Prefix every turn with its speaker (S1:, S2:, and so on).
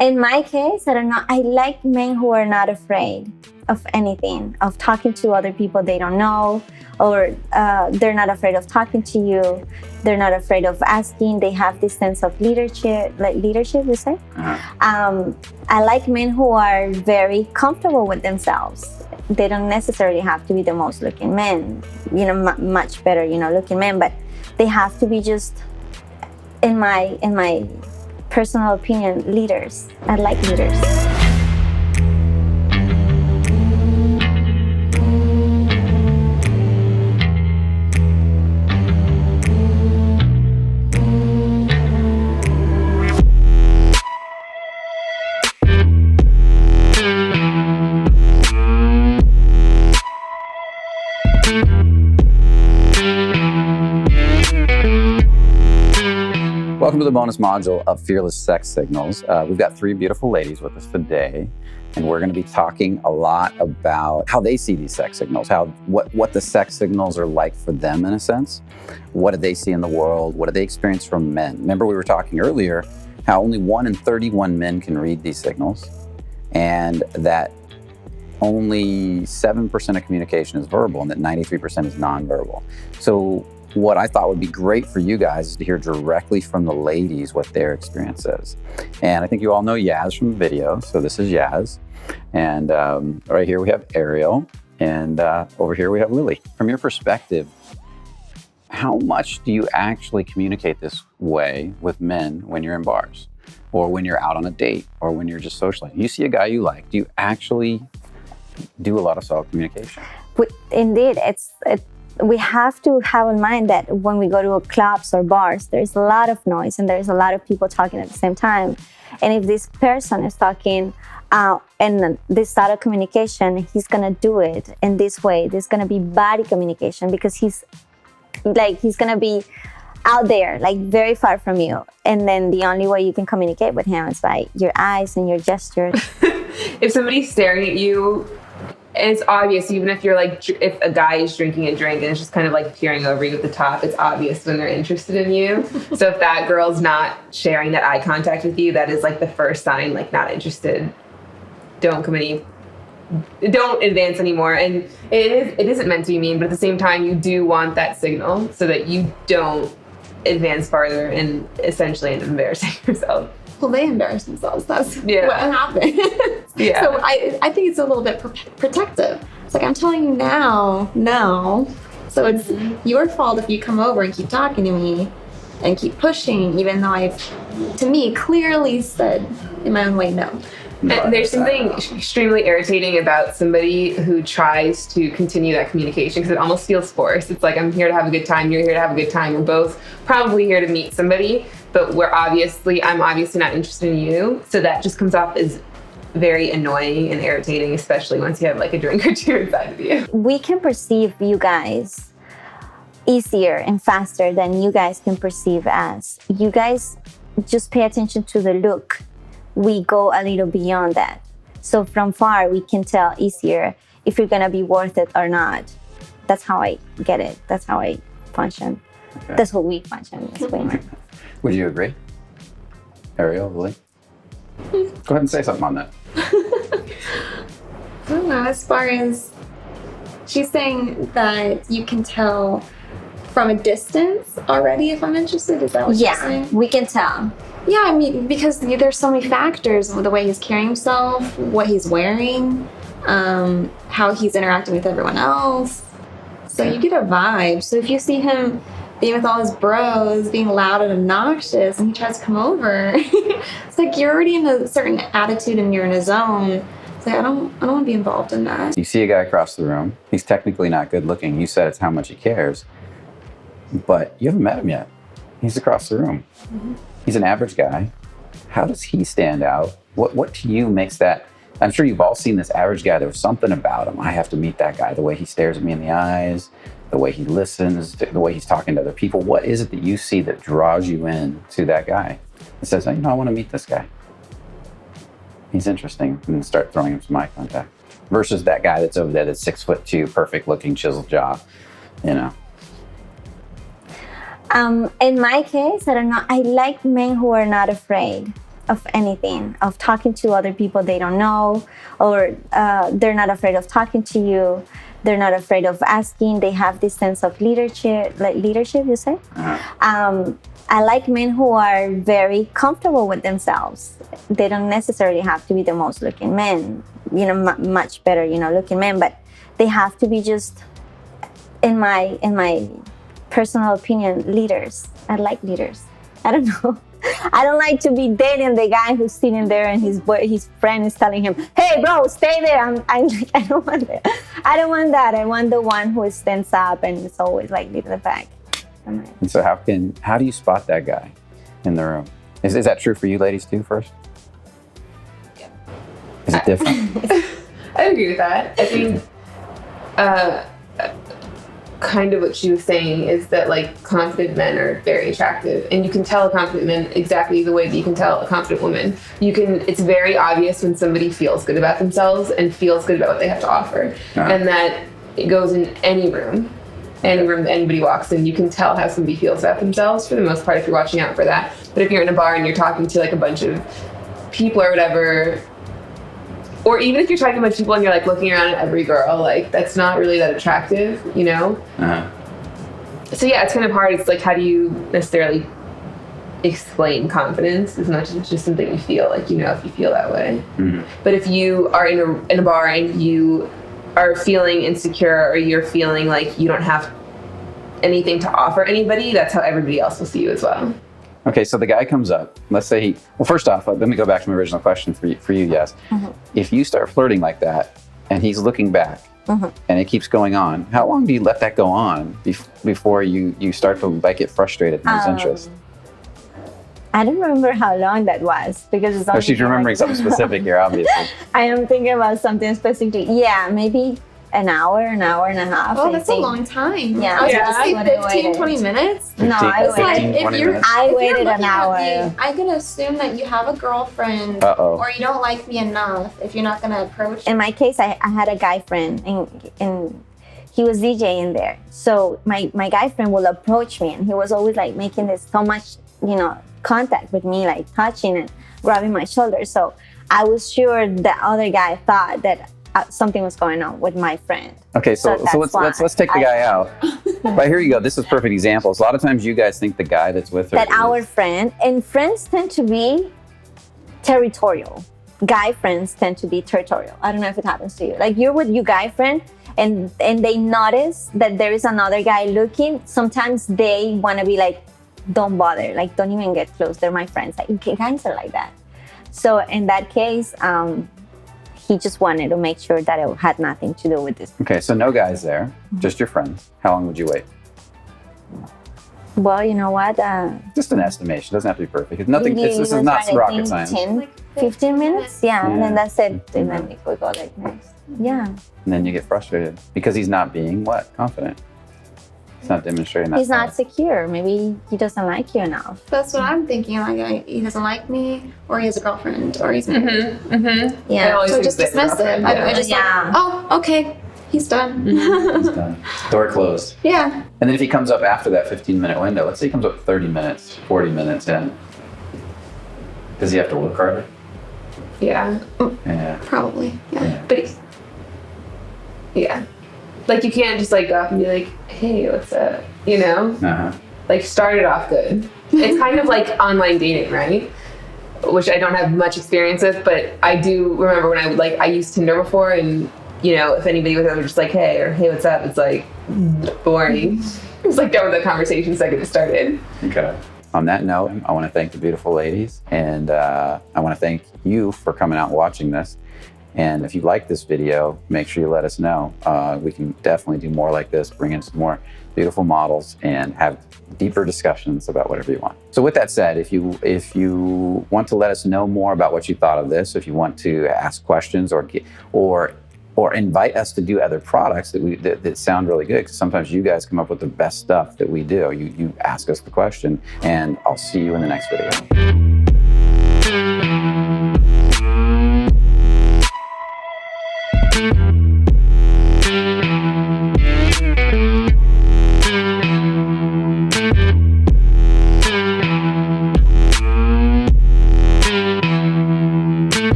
S1: In my case, I don't know. I like men who are not afraid of anything, of talking to other people they don't know, or they're not afraid of talking to you. They're not afraid of asking. They have this sense of leadership, you say? I like men who are very comfortable with themselves. They don't necessarily have to be the most looking men, much better, looking men, but they have to be just, in my personal opinion, leaders. I like leaders.
S2: Welcome to the bonus module of Fearless Sex Signals. We've got three beautiful ladies with us today, and we're going to be talking a lot about how they see these sex signals, what the sex signals are like for them in a sense. What do they see in the world? What do they experience from men? Remember, we were talking earlier how only 1 in 31 men can read these signals, and that only 7% of communication is verbal and that 93% is nonverbal. So what I thought would be great for you guys is to hear directly from the ladies what their experience is. And I think you all know Yaz from the video. So this is Yaz. And right here we have Ariel. And over here we have Lily. From your perspective, how much do you actually communicate this way with men when you're in bars? Or when you're out on a date? Or when you're just socializing? You see a guy you like, do you actually do a lot of solid communication?
S1: Indeed, we have to have in mind that when we go to clubs or bars, there's a lot of noise and there's a lot of people talking at the same time. And if this person is talking and this sort of communication, he's gonna do it in this way. There's gonna be body communication because he's gonna be out there, like very far from you. And then the only way you can communicate with him is by your eyes and your gestures.
S3: If somebody's staring at you, and it's obvious, even if if a guy is drinking a drink and it's just kind of like peering over you at the top, it's obvious when they're interested in you. So if that girl's not sharing that eye contact with you, that is like the first sign, like not interested. Don't advance anymore. And it isn't meant to be mean, but at the same time, you do want that signal so that you don't advance farther and essentially end up embarrassing yourself.
S4: Well, they embarrass themselves. That's what happened.
S3: Yeah.
S4: So I think it's a little bit protective. It's like, I'm telling you now, no. So it's your fault if you come over and keep talking to me and keep pushing, even though I've, to me, clearly said in my own way, no.
S3: And there's something extremely irritating about somebody who tries to continue that communication because it almost feels forced. It's like, I'm here to have a good time, you're here to have a good time, we're both probably here to meet somebody, but I'm obviously not interested in you. So that just comes off as very annoying and irritating, especially once you have like a drink or two inside of you.
S1: We can perceive you guys easier and faster than you guys can perceive us. You guys just pay attention to the look. We go a little beyond that. So from far, we can tell easier if you're gonna be worth it or not. That's how I get it. That's how I function. Okay. That's what we function. That's way.
S2: Would you agree? Ariel, Lily? Go ahead and say something on that.
S4: I don't know, as far as she's saying that you can tell from a distance already if I'm interested, is that what you're saying?
S1: Yeah, we can tell.
S4: Yeah, I mean, because there's so many factors with the way he's carrying himself, what he's wearing, how he's interacting with everyone else. So you get a vibe. So if you see him being with all his bros, being loud and obnoxious, and he tries to come over, it's like you're already in a certain attitude and you're in a zone. It's like, I don't want to be involved in that.
S2: You see a guy across the room. He's technically not good looking. You said it's how much he cares, but you haven't met him yet. He's across the room. Mm-hmm. He's an average guy. How does he stand out? What to you makes that? I'm sure you've all seen this average guy. There was something about him. I have to meet that guy. The way he stares at me in the eyes, the way he listens, the way he's talking to other people. What is it that you see that draws you in to that guy? It says, I want to meet this guy. He's interesting. And start throwing him some eye contact. Versus that guy that's over there that's 6'2", perfect looking, chiseled jaw,
S1: In my case, I don't know. I like men who are not afraid of anything, of talking to other people they don't know, or they're not afraid of talking to you. They're not afraid of asking. They have this sense of leadership, you say? I like men who are very comfortable with themselves. They don't necessarily have to be the most looking men, much better, looking men, but they have to be just, in my personal opinion, leaders. I like leaders. I don't know. I don't like to be dating the guy who's sitting there and his friend is telling him, "Hey, bro, stay there." I don't want that. I don't want that. I want the one who stands up and is always like leading the back.
S2: And so how do you spot that guy in the room? Is that true for you ladies too first?
S3: Yeah.
S2: Is it different?
S3: I agree with that. I think kind of what she was saying is that like confident men are very attractive, and you can tell a confident man exactly the way that you can tell a confident woman. It's very obvious when somebody feels good about themselves and feels good about what they have to offer. And that it goes in any room that anybody walks in. You can tell how somebody feels about themselves for the most part if you're watching out for that. But if you're in a bar and you're talking to like a bunch of people or whatever, or even if you're talking to a bunch of people and you're like looking around at every girl, like that's not really that attractive, So yeah, it's kind of hard. It's like, how do you necessarily explain confidence as much as it's just something you feel, like, if you feel that way. Mm-hmm. But if you are in a bar and you are feeling insecure, or you're feeling like you don't have anything to offer anybody, that's how everybody else will see you as well.
S2: Okay, so the guy comes up. Let's say first off, let me go back to my original question for you, Yes. Mm-hmm. If you start flirting like that and he's looking back, mm-hmm. and it keeps going on, how long do you let that go on before you start to get frustrated in his interest?
S1: I don't remember how long that was, because it's
S2: she's remembering something specific here, obviously.
S1: I am thinking about something specific. Yeah, maybe an hour and a half.
S4: Oh, that's a long time.
S1: Yeah.
S4: I was going to say 15, 20 minutes.
S1: No, I waited an hour.
S4: I'm going to assume that you have a girlfriend, or you don't like me enough if you're not going to approach me.
S1: In my case, I had a guy friend, and he was DJing there. So my guy friend will approach me, and he was always like making this so much, contact with me, like touching and grabbing my shoulder. So I was sure the other guy thought that something was going on with my friend.
S2: Okay, so let's take the guy out. But here you go. This is perfect examples. A lot of times you guys think the guy that's with her
S1: that our friend, and friends tend to be territorial. Guy friends tend to be territorial. I don't know if it happens to you. Like, you're with your guy friend and they notice that there is another guy looking. Sometimes they want to be like, don't bother, like, don't even get close. They're my friends. Like, guys are like that. So in that case, he just wanted to make sure that it had nothing to do with this.
S2: Okay, so no guys there, just your friends. How long would you wait?
S1: Well, you know what?
S2: Just an estimation. It doesn't have to be perfect. Nothing. This is not rocket science.
S1: 15 minutes? Yeah, and then that's it. And then we go like next. Yeah. And
S2: then you get frustrated because he's not being what? Confident. He's not demonstrating that.
S1: He's not secure. Maybe he doesn't like you enough.
S4: That's what I'm thinking. Like, he doesn't like me, or he has a girlfriend, or he's married.
S3: Mm-hmm. Mm-hmm.
S1: Yeah.
S4: So just dismiss it. I just like, oh, okay, he's done.
S2: He's done. Door closed.
S4: Yeah.
S2: And then if he comes up after that 15-minute window, let's say he comes up 30 minutes, 40 minutes in, does he have to look harder?
S3: Yeah.
S2: Yeah.
S4: Probably. Yeah.
S3: But yeah. Like, you can't just like go up and be like, hey, what's up? Like, start it off good. It's kind of like online dating, right? Which I don't have much experience with, but I do remember when I used Tinder before, and if anybody was ever just like, hey, or hey, what's up? It's like boring. It's like done with the conversation the second it started.
S2: Okay. On that note, I want to thank the beautiful ladies, and I want to thank you for coming out and watching this. And if you like this video, make sure you let us know. We can definitely do more like this, bring in some more beautiful models, and have deeper discussions about whatever you want. So with that said, if you want to let us know more about what you thought of this, if you want to ask questions or invite us to do other products that sound really good, because sometimes you guys come up with the best stuff that we do. You ask us the question, and I'll see you in the next video.